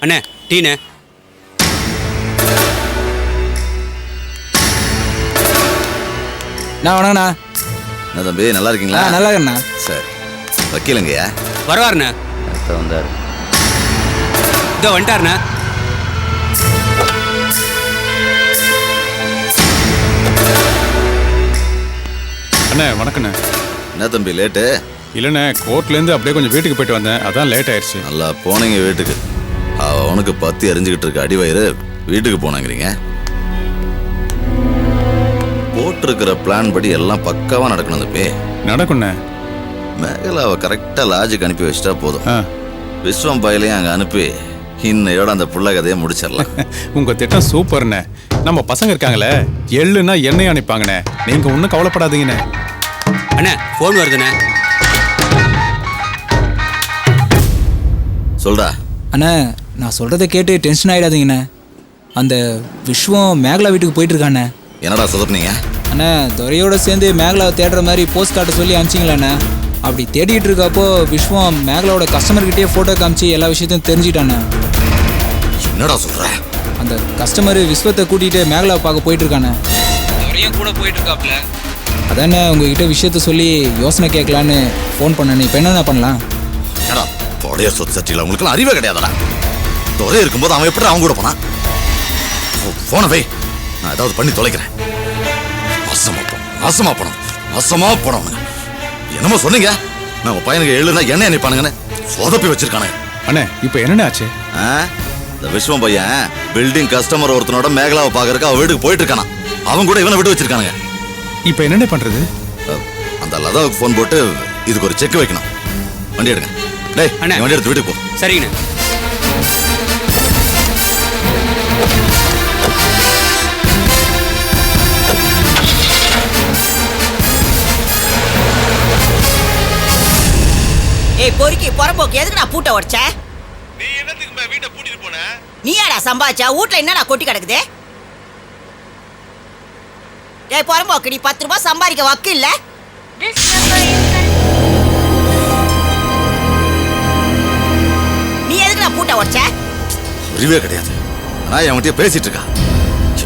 அண்ணே டீண்ணே. நான் வணக்கண்ணா. என்ன தம்பி நல்லா இருக்கீங்களா? நல்லா இருக்கண்ணா. சரி வக்கீலுங்கய்யா வருவாருண்ணே. வந்தார். இதோ வந்துட்டாருண்ணே. அண்ணே வணக்கண்ணே. என்ன தம்பி லேட்டு? இல்லைண்ணே கோர்ட்லேருந்து அப்படியே கொஞ்சம் வீட்டுக்கு போயிட்டு வந்தேன், அதான் லேட் ஆயிடுச்சு. நல்லா போனீங்க வீட்டுக்கு. அவனுக்கு பத்தி எரிஞ்சுக்கிட்டு இருக்க அடிவயிறு வீட்டுக்கு போனாங்கிறீங்க. போட்டிருக்கிற பிளான் படி எல்லாம் பக்காவா நடக்கணும் தம்பி. நடக்குண்ணே. மேகலாவை கரெக்டா லாஜுக்கு அனுப்பி வச்சிட்டா போதும். ஆ விஸ்வம் பயிலையும் அங்க அனுப்பி இன்னையோட அந்த புள்ள கதையை முடிச்சிடலாம். உங்கள் திட்டம் சூப்பர்ண்ணே. நம்ம பசங்க இருக்காங்களே எள்ளுன்னா எண்ணெய் அனுப்பாங்கண்ணே, நீங்கள் ஒன்றும் கவலைப்படாதீங்கண்ணே. அண்ணே ஃபோன் வருதுண்ணே. சொல்றா. அண்ணா நான் சொல்கிறத கேட்டு டென்ஷன் ஆகிடாதீங்கண்ணே. அந்த விஸ்வம் மேகலா வீட்டுக்கு போயிட்டு இருக்காண்ணே. என்னடா சொதப்பினீங்க? அண்ணா துரையோட சேர்ந்து மேகலாவை தேடுற மாதிரி போஸ்ட் கார்டை சொல்லி அனுப்பிச்சிங்களாண்ணே. அப்படி தேடிட்டு இருக்கப்போ விஸ்வம் மேகலாவோட கஸ்டமர்கிட்டயே ஃபோட்டோ காமிச்சு எல்லா விஷயத்தையும் தெரிஞ்சுட்டாண்ணே. என்னடா சொல்ற? அந்த கஸ்டமர் விஸ்வத்தை கூட்டிகிட்டு மேகலாவை பார்க்க போயிட்டு இருக்காண்ணே. துரையும் கூட போயிட்டு இருக்காப்ல. அதானே உங்ககிட்ட விஷயத்த சொல்லி யோசனை கேட்கலான்னு ஃபோன் பண்ணேன். இப்போ என்னென்ன பண்ணலாம்? ஏடா தொடைய சொத்து சட்டியில் உங்களுக்குலாம் அறிவே கிடையாதடா. தொலை இருக்கும்போது அவன் எப்படி அவங்க கூட போனான்? போன வை, நான் ஏதாவது பண்ணி தொலைக்கிறேன். நாசமா போனோம். என்னமோ சொன்னீங்க, நம்ம பையனுக்கு எழுதுனா என்ன நினைப்பானுங்கன்னு சொதப்பி வச்சிருக்கானுங்க. அண்ணே இப்போ என்னண்ணே ஆச்சு? இந்த விஸ்வம் பையன் பில்டிங் கஸ்டமர் ஒருத்தனோட மேகலாவை பார்க்கறதுக்கு அவன் வீட்டுக்கு போயிட்டு இருக்கானா. அவன் கூட இவனை விட்டு வச்சிருக்கானுங்க. இப்போ என்னண்ணே பண்ணுறது? அந்த லதாவுக்கு ஃபோன் போட்டு இதுக்கு ஒரு செக் வைக்கணும். வண்டி எடுங்க. டேய் அண்ணே வண்டி எடுத்து வீட்டுக்கு போ. சரிங்கண்ணே. ஏய் பொறுக்கி புறம்போக்கு எதுக்கு நான் பூட்டை உடைச்ச? நீ என்னத்துக்கு வீட்டை பூட்டிட்டு போன? நீ யாரா சம்பாதிச்சா? வீட்ல என்னடா கொட்டி கிடக்குது? ஏய் புறம்போக்கு, நீ 10 ரூபாய் சம்பாதிக்க வக்கு இல்ல? நீ எதுக்கு நான் பூட்டை உடைச்ச? அறிவே கிடையாது. நான் அவன்கிட்ட பேசிட்டு இருக்கா.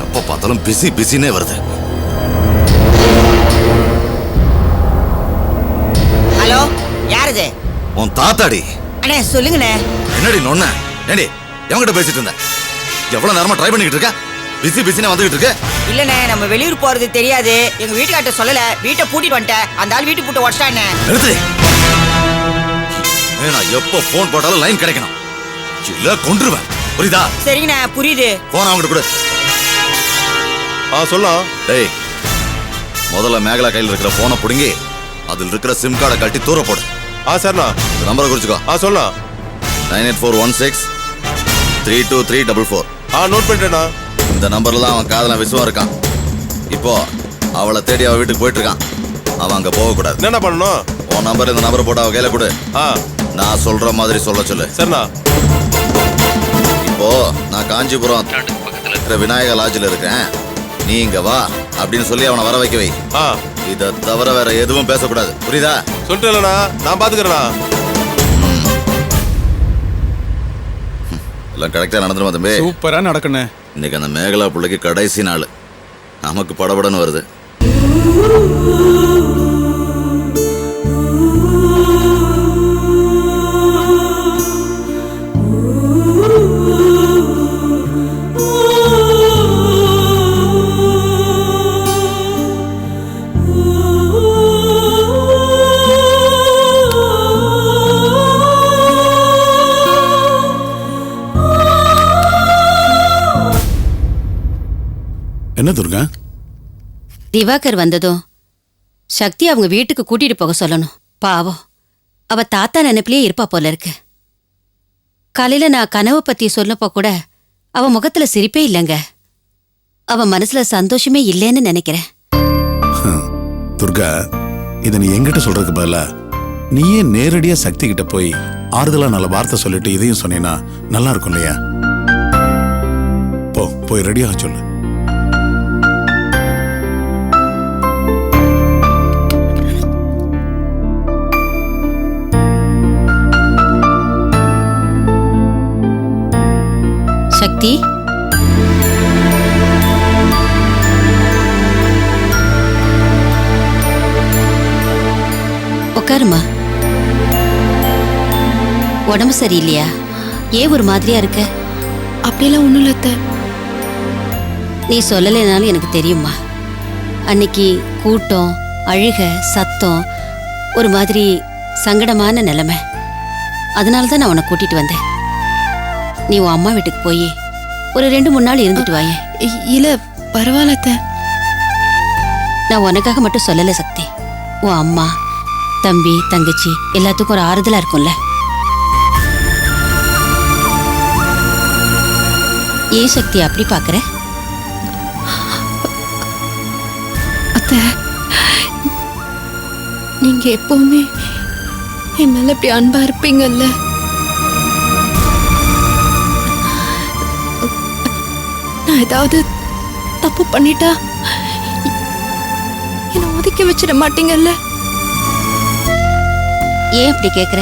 எப்ப பார்த்தாலும் பிஸினே வருது. ஹலோ யாருது? உன் தாத்தாடி. அண்ணே சொல்லுங்கண்ணே. என்னடி நொன்ன? ஏண்டி எவங்கிட்ட பேசிட்டு இருந்த? எவ்வளவு நேரமா ட்ரை பண்ணிக்கிட்டு இருக்க? பிஸினே வந்துகிட்டு இருக்க. இல்லண்ணே நம்ம வெளியூர் போறது தெரியாது. எங்க வீட்டுக்கார்ட்ட சொல்லல, வீட்டை பூட்டிட்டு வந்துட்டேன். அந்த ஆள் வீட்டு பூட்டை உடைச்சிட்டானே. நிறுத்து. நான் எப்போ போன் போட்டாலும் லைன் கிடைக்கணும், இல்ல கொன்றுவேன். புரியுதா? சரிங்கண்ணே புரியுது. போன் அவங்கிட்ட கொடு. சொல்லலாம். டேய் முதல்ல மேகலா கையில் இருக்கிற போனை புடுங்கி அதில் இருக்கிற சிம் கார்டை கட்டி தூர போடு. சரிண்ணா. நம்பரை குறிச்சுக்கோ. சொல்லலாம். 9841632344. நோட் பண்ணிட்டேண்ணா. இந்த நம்பர்ல தான் அவன் காதல விசுவம் இருக்கான். இப்போ அவளை தேடி அவ வீட்டுக்கு போயிட்டு இருக்கான். அவன் அங்க போக கூடாது. என்ன பண்ணணும்? உன் நம்பர் இந்த நம்பரை போட்டு அவ கையில கொடு. நான் சொல்ற மாதிரி சொல்ல சொல்லு. சரிண்ணா. இப்போ நான் காஞ்சிபுரம் பக்கத்துல இருக்கிற விநாயகர் லாட்ஜில் இருக்கேன், நீ இங்க வா அப்படின்னு சொல்லி அவனை வர வைக்க வை. இதை தவிர வேற எதுவும் பேசக்கூடாது. புரியுதா? சொல்லிட்டேன்லண்ணா, நான் பாத்துக்கிறேண்ணா. எல்லாம் கரெக்டா நடந்துருமா தம்பி? சூப்பராக நடக்குண்ணே. இன்னைக்கு அந்த மேகலா பிள்ளைக்கு கடைசி நாள். நமக்கு படபடன்னு வருது. என்ன துர்கா? திவாகர் வந்ததும் சக்தி அவங்க வீட்டுக்கு கூட்டிட்டு போக சொல்லணும். பாவம் அவ தாத்தா நினைப்பிலே இருப்பா போல இருக்கு. காலையில நான் கனவு பத்தி சொல்லப்போ கூட அவ முகத்துல சிரிப்பே இல்லைங்க. அவ மனசுல சந்தோஷமே இல்லைன்னு நினைக்கிறேன். துர்கா, இதை நீ எங்கிட்ட சொல்றதுக்கு பதிலா நீயே நேரடியா சக்தி கிட்ட போய் ஆறுதலா நல்ல வார்த்தை சொல்லிட்டு இதையும் சொன்னீங்கன்னா நல்லா இருக்கும் இல்லையா? போய் ரெடியாக சொல்லு. சக்தி, உட்காருமா. உடம்பு சரியில்லையா? ஏன் ஒரு மாதிரியா இருக்க? அப்படியெல்லாம் ஒண்ணும் இல்ல அத்தை. நீ சொல்லலைனாலும் எனக்கு தெரியுமா. அன்னைக்கு கூட்டம், அழுக, சத்தம், ஒரு மாதிரி சங்கடமான நிலைமை. அதனால தான் நான் உன்னை கூட்டிட்டு வந்தேன். நீ உன் அம்மா வீட்டுக்கு போய் ஒரு 2-3 நாள் இருந்துட்டு வாயேன். இல்ல பரவாயில்ல அத்தை. நான் உனக்காக மட்டும் சொல்லல சக்தி. உன் அம்மா, தம்பி, தங்கச்சி எல்லாத்துக்கும் ஒரு ஆறுதலா இருக்கும்ல. ஏன் சக்தி அப்படி பாக்குற? அத்தை, நீங்க எப்பவுமே என் மேல இப்படி அன்பா இருப்பீங்கல்ல. நான் ஏதாவது தப்பு பண்ணிட்டா என்னை ஒதுக்கி வச்சிட மாட்டீங்கல்ல. ஏன் அப்படி கேக்குற?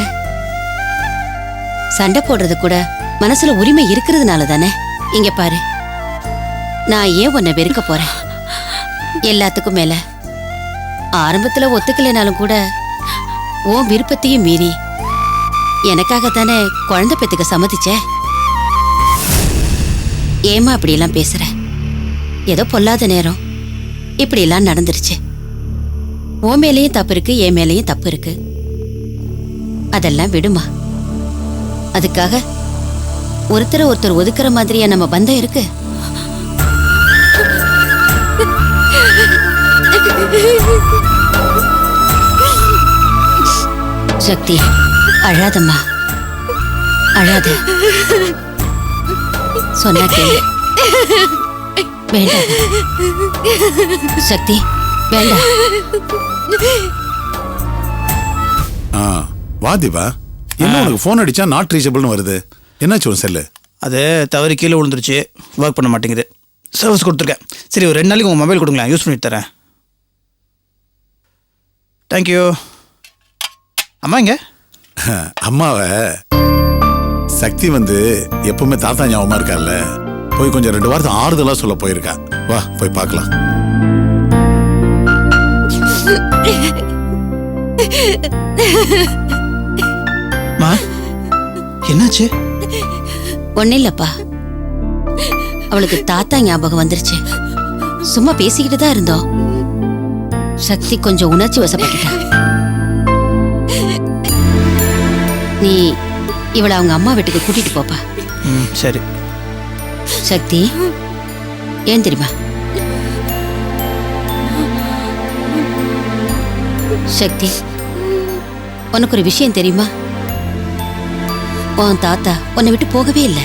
சண்டை போடுறது கூட மனசுல உரிமை இருக்கிறதுனால தானே. இங்க பாரு, நான் ஏன் உன்னை வெறுக்க போறேன்? எல்லாத்துக்கும் மேல ஆரம்பத்துல ஒத்துக்கலைனாலும் கூட உன் விருப்பத்தையும் மீறி எனக்காகத்தானே குழந்தை பெத்துக்க சம்மதிச்ச. ஏமா அப்படியெல்லாம் பேசுற? ஏதோ பொல்லாத நேரம் இப்படியெல்லாம் நடந்துருச்சு. உன் மேலேயும் தப்பு இருக்கு, என் மேலேயும் தப்பு இருக்கு. அதெல்லாம் விடுமா. அதுக்காக ஒருத்தரை ஒருத்தர் ஒதுக்குற மாதிரியா நம்ம பந்தம் இருக்கு? சக்தி, அழாதம்மா, அழாத. சொன்னா கேளு. வேண்டாம் சக்தி, வேண்டாம். வா தீபா. என்ன உனக்கு ஃபோன் அடிச்சா நாட் ரீச்சபிள்னு வருது? என்னாச்சு உன் செல்லு? அது தவறி கீழே விழுந்துருச்சு, ஒர்க் பண்ண மாட்டேங்குது. சர்வீஸ் கொடுத்துருக்கேன். சரி, ஒரு 2 நாளைக்கு உங்கள் மொபைல் கொடுங்களேன், யூஸ் பண்ணிட்டு தரேன். தேங்க்யூ. அம்மா இங்க? அம்மாவை சக்தி வந்து எப்பவுமே தாத்தா ஞாபகமா இருக்கார்ல, போய் கொஞ்சம் 2 வாரத்தை ஆறுதலா சொல்ல போயிருக்கா. வா போய் பார்க்கலாம். மா, என்னாச்சு? ஒன்னும் இல்லப்பா, அவளுக்கு தாத்தா ஞாபகம் வந்துருச்சு. சும்மா பேசிக்கிட்டு தான் இருந்தோம். சக்தி கொஞ்சம் உணர்ச்சி வசப்பட்டுட்டா. நீ இவளை அவங்க அம்மா வீட்டுக்கு கூட்டிட்டு போப்பா. சரி. சக்தி, ஏன் தெரியுமா? சக்தி, உனக்கு ஒரு விஷயம் தெரியுமா? உன் தாத்தா உன்னை விட்டு போகவே இல்லை.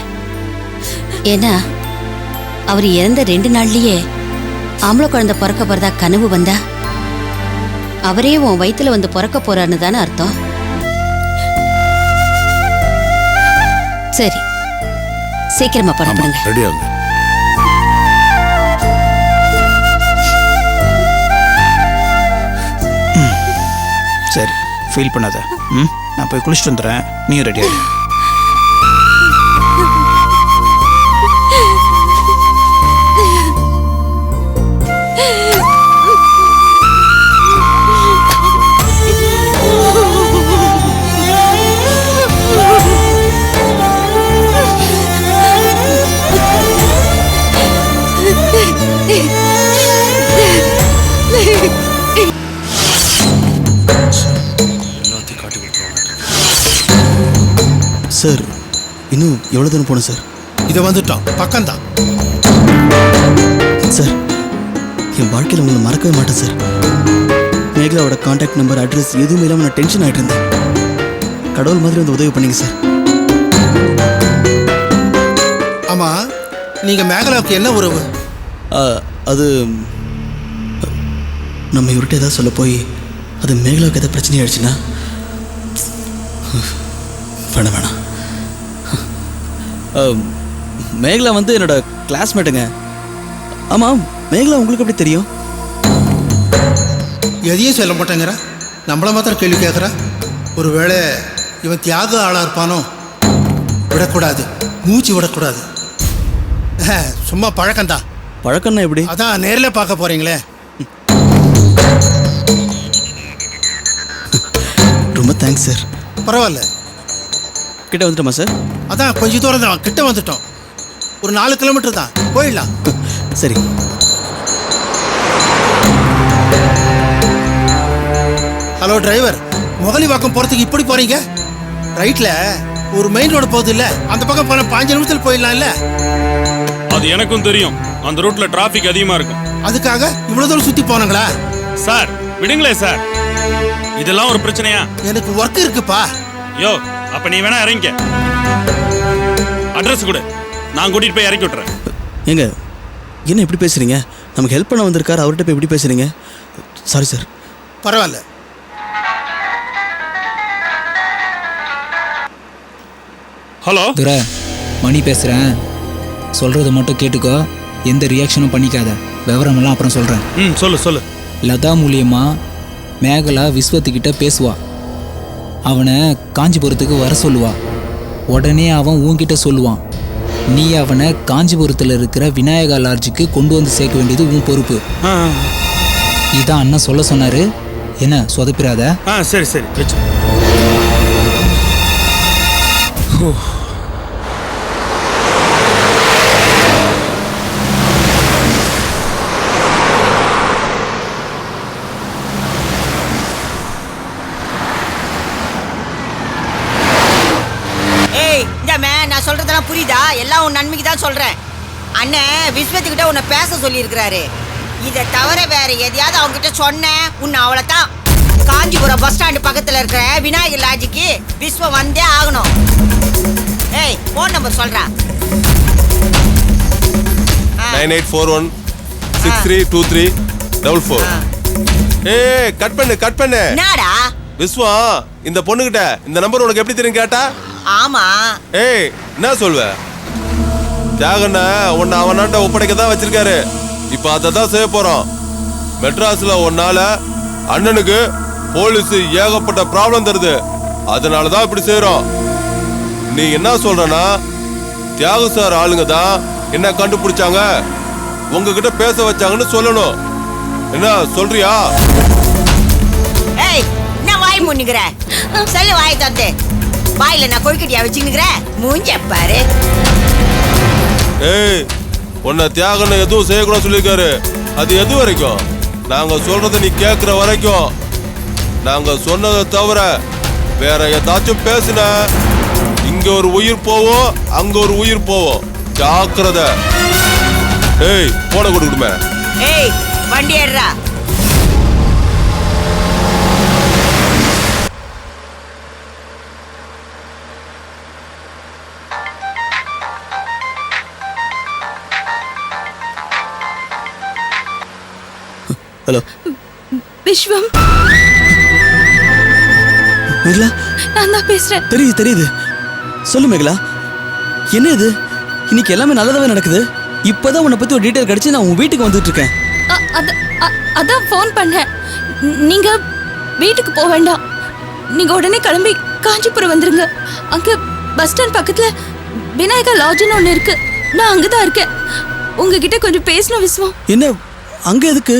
ஏன்னா அவர் இறந்த 2 நாள்லயே ஆம்பளை குழந்தை பிறக்க போறதா கனவு வந்தா அவரே உன் வயித்துல வந்து பிறக்க போறான்னு தானே அர்த்தம். சரி, சீக்கிரமா படப்படுங்க. ரெடியாகுங்க. சரி, ஃபீல் பண்ணாத. நான் போய் குளிச்சுட்டு வந்துடுறேன், நீயும் ரெடியாகு. சார், இன்னும் எவ்வளோ தூரம் போகணும் சார்? இதை வந்துட்டோம், பக்கம்தான் சார். என் வாழ்க்கையில் உங்களை மறக்கவே மாட்டேன் சார். மேகலாவோட கான்டாக்ட் நம்பர், அட்ரஸ் எதுவுமே இல்லாமல் நான் டென்ஷன் ஆகிட்டு இருந்தேன். கடவுள் மாதிரி வந்து உதவி பண்ணீங்க சார். ஆமாம், நீங்கள் மேகலாவுக்கு என்ன உறவு? அது நம்ம இவர்கிட்ட ஏதாவது சொல்ல போய் அது மேகலாவுக்கு ஏதாவது பிரச்சனை ஆயிடுச்சுன்னா வேணாம். மேகலா வந்து என்னோட கிளாஸ்மேட்டுங்க. ஆமாம், மேகலா உங்களுக்கு எப்படி தெரியும்? எதையும் சொல்ல மாட்டேங்கிற, நம்மளை மாத்திரம் கேள்வி கேட்குற. ஒருவேளை இவன் தியாக ஆளாக இருப்பானோ? விடக்கூடாது, மூச்சு விடக்கூடாது. சும்மா பழக்கம்தான். பழக்கம்னா எப்படி? அதான் நேரில் பார்க்க போறீங்களே. ரொம்ப தேங்க்ஸ் சார். பரவாயில்ல. கிட்ட வந்துட்டோமா சார்? அதான் கொஞ்சம் தூரம் தான், கிட்ட வந்துட்டோம். ஒரு 4 கிலோமீட்டர் தான், போயிடலாம். சரி. ஹலோ டிரைவர், முகலிவாக்கம் போகிறதுக்கு இப்படி போகிறீங்க? ரைட்டில் ஒரு மெயின் ரோடு போகுது இல்லை, அந்த பக்கம் போன 5 நிமிஷத்தில் போயிடலாம் இல்லை? அது எனக்கும் தெரியும். அந்த ரூட்ல டிராஃபிக் அதிகமா இருக்கும். அதுக்காக இவ்வளோ தூரம் சுற்றி போனாங்களா? சார் விடுங்களே சார், இதெல்லாம் ஒரு பிரச்சனையா? எனக்கு ஒர்க் இருக்குப்பா. யோ அப்ப நீ வேணா இறங்கிக்க. அட்ரஸ் கொடு, நான் கூட்டிட்டு போய் இறக்கி விட்டுறேன். ஏங்க என்ன இப்படி பேசுறீங்க? நமக்கு ஹெல்ப் பண்ண வந்திருக்காரு, அவர்கிட்ட போய் இப்படி பேசுறீங்க? Sorry sir. பரவாயில்ல. ஹலோ துரை, மணி பேசுகிறேன். சொல்கிறது மட்டும் கேட்டுக்கோ, எந்த ரியாக்ஷனும் பண்ணிக்காத. விவரமெல்லாம் அப்புறம் சொல்கிறேன். சொல்லு சொல்லு. லதா மூலியமா மேகலா விஸ்வத்துக்கிட்ட பேசுவா. அவனை காஞ்சிபுரத்துக்கு வர சொல்லுவா. உடனே அவன் உன்கிட்ட சொல்லுவான். நீ அவனை காஞ்சிபுரத்தில் இருக்கிற விநாயகா லாட்ஜுக்கு கொண்டு வந்து சேர்க்க வேண்டியது உன் பொறுப்பு. இதான் அண்ணன் சொல்ல சொன்னாரு. என்ன சொதப்பிராத? சரி சரி வச்சு. நான் சொல்றதெல்லாம் புரியுதா? எல்லாம் உன் நன்மைக்கு தான் சொல்றேன். அண்ணன் விஸ்வத்துக்கிட்ட உன்னை பேச சொல்லி இருக்கிறாரு. இதை தவிர வேற எதையாவது அவங்க கிட்ட சொன்ன உன்னை அவ்வளவுதான். காஞ்சிபுரம் பஸ் ஸ்டாண்டு பக்கத்துல இருக்கிற விநாயகர் லாட்ஜுக்கு விஸ்வம் வந்தே ஆகணும். ஏய் போன் நம்பர் சொல்றா. 9841632344. ஏய் கட் பண்ணு. என்னடா விஸ்வம் இந்த பொண்ணுகிட்ட இந்த நம்பர் உனக்கு எப்படி தெரியும் கேட்டா? ஆமா. ஏய் என்ன சொல்வ? தியாகண்ண உன்னை அவனாட்ட ஒப்படைக்க தான் வச்சிருக்காரு. இப்ப அதை தான் செய்ய போறோம். மெட்ராஸ்ல ஒன்னால அண்ணனுக்கு போலீஸ் ஏகப்பட்ட ப்ராப்ளம் தருது. அதனாலதான் இப்படி செய்யறோம். நீ என்ன சொல்றனா, தியாக சார் ஆளுங்க தான் என்ன கண்டுபிடிச்சாங்க, உங்ககிட்ட பேச வச்சாங்கன்னு சொல்லணும். என்ன சொல்றியா? ஏய் என்ன வாய் முன்னுகிற? சொல்லு வாய் தந்து. வாயில நான் கொழுக்கட்டியா வச்சுக்கிற மூஞ்ச பாரு. ஏய் உன்னை தியாகன்னு எதுவும் செய்யக்கூடாது சொல்லியிருக்காரு. அது எது வரைக்கும்? நாங்க சொல்றத நீ கேட்கிற வரைக்கும். நாங்க சொன்னதை தவிர வேற ஏதாச்சும் பேசுன இங்க ஒரு உயிர் போவோம், அங்க ஒரு உயிர் போவோம். ஜாக்கிரதை. ஏய் போன கொடுக்குமே. ஏய் வண்டி ஏறா. ஹலோ விஸ்வம், மேகலா. நான் தான் பேசுறேன். தெரியுது. சொல்லு மேகலா, என்ன இது? இன்னைக்கு எல்லாமே நல்லதாவே நடக்குது. இப்பதான் உன்னை பத்தி ஒரு டீட்டெயில் கிடைச்சு நான் உன் வீட்டுக்கு வந்துட்டு இருக்கேன். அதான் ஃபோன் பண்ணேன். நீங்க வீட்டுக்கு போக வேண்டாம். நீங்க உடனே கிளம்பி காஞ்சிபுரம் வந்துருங்க. அங்க பஸ் ஸ்டாண்ட் பக்கத்துல விநாயகா லாட்ஜ்னு ஒன்று இருக்கு. நான் அங்கதான் இருக்கேன். உங்ககிட்ட கொஞ்சம் பேசணும் விஸ்வம். என்ன அங்க எதுக்கு?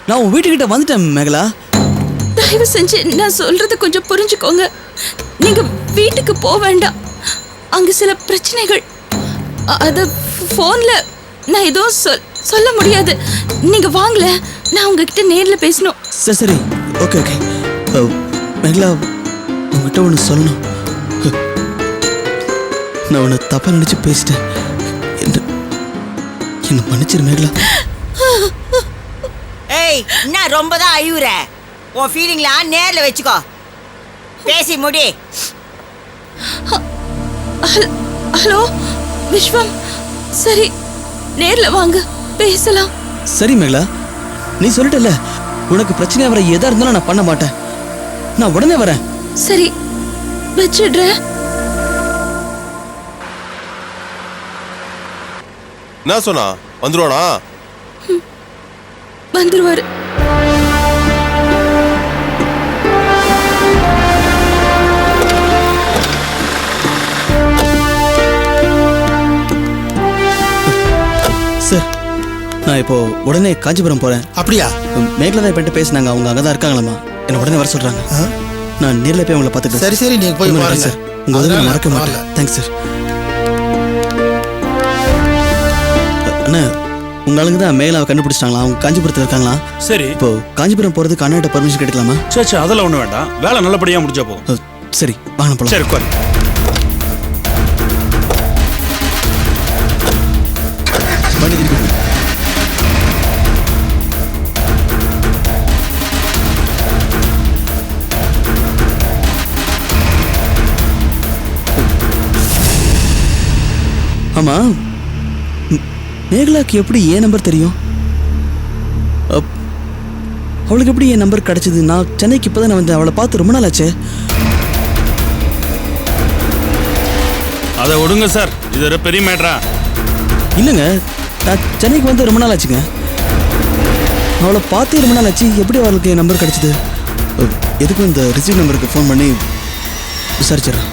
நான் உன் வீட்டுக்கிட்ட வந்துட்டேன் மேகலா. தயவு செஞ்சு நான் சொல்றத கொஞ்சம் புரிஞ்சுக்கோங்க. நீங்க வீட்டுக்கு போக வேண்டாம். அங்க சில பிரச்சனைகள். அத போன்ல நான் எதுவும் சொல்ல முடியாது. நீங்க வாங்கல, நான் உங்ககிட்ட நேர்ல பேசணும். சரி ஓகே மேகலா, உங்ககிட்ட ஒன்று சொல்லணும். நான் உன்னை தப்பா நினைச்சு பேசிட்டேன். என்ன மன்னிச்சிரு மேகலா. ஏய் என்ன ரொம்ப தான் அழுவுற? உன் ஃபீலிங்லாம் நேர்ல வச்சுக்கோ. பேசி முடி. ஹலோ விஸ்வம், சரி நேர்ல வாங்க பேசலாம். சரி மேகலா, நீ சொல்லிட்டல உனக்கு பிரச்சனையா வர எதா இருந்தாலும் நான் பண்ண மாட்டேன். நான் உடனே வரேன். சரி வச்சிடுறேன். என்ன சொன்னா? வந்துருவானா? வந்துருவாரு. நான் இப்போ உடனே காஞ்சிபுரம் போறேன். அப்படியா? மேகலா தான் என்கிட்ட பேசினாங்க, அவங்க அங்கே தான் இருக்காங்களாமா. என்ன உடனே வர சொல்றாங்க. நான் நேரில் போய் அவங்கள பார்த்துக்கிறேன். சரி சரி, நீங்க போய் பாருங்க சார். உங்க உதவி நான் மறக்க மாட்டேன். Thanks sir. அண்ணா, உங்க ஆளுங்க தான் மேகலாவை கண்டுபிடிச்சிட்டாங்களா? அவங்க காஞ்சிபுரத்தில் இருக்காங்களா? சரி. இப்போ காஞ்சிபுரம் போறதுக்கு அண்ணாட்ட பர்மிஷன் கிடைக்கலாமா? சரி அதெல்லாம் ஒன்றும் வேண்டாம், வேலை நல்லபடியாக முடிஞ்சா போதும். சரி வாங்க போலாம். சரி உட்காரு. வண்டி திருப்பி. ஆமா, மேகலாக்கு எப்படி என் நம்பர் தெரியும்? அவளுக்கு எப்படி என் நம்பர் கிடைச்சது? நான் சென்னைக்கு இப்போதான் நான் வந்து அவளை பார்த்து ரொம்ப நாள் ஆச்சு. அதை விடுங்க சார், இது ஒரு பெரிய மேட்ரா? இல்லைங்க, நான் சென்னைக்கு வந்து ரொம்ப நாள் ஆச்சுங்க. அவளை பார்த்தே ரொம்ப நாள் ஆச்சு. எப்படி அவளுக்கு என் நம்பர் கிடைச்சது? எதுக்கும் இந்த ரிசீவ் நம்பருக்கு ஃபோன் பண்ணி விசாரிச்சிடறேன்.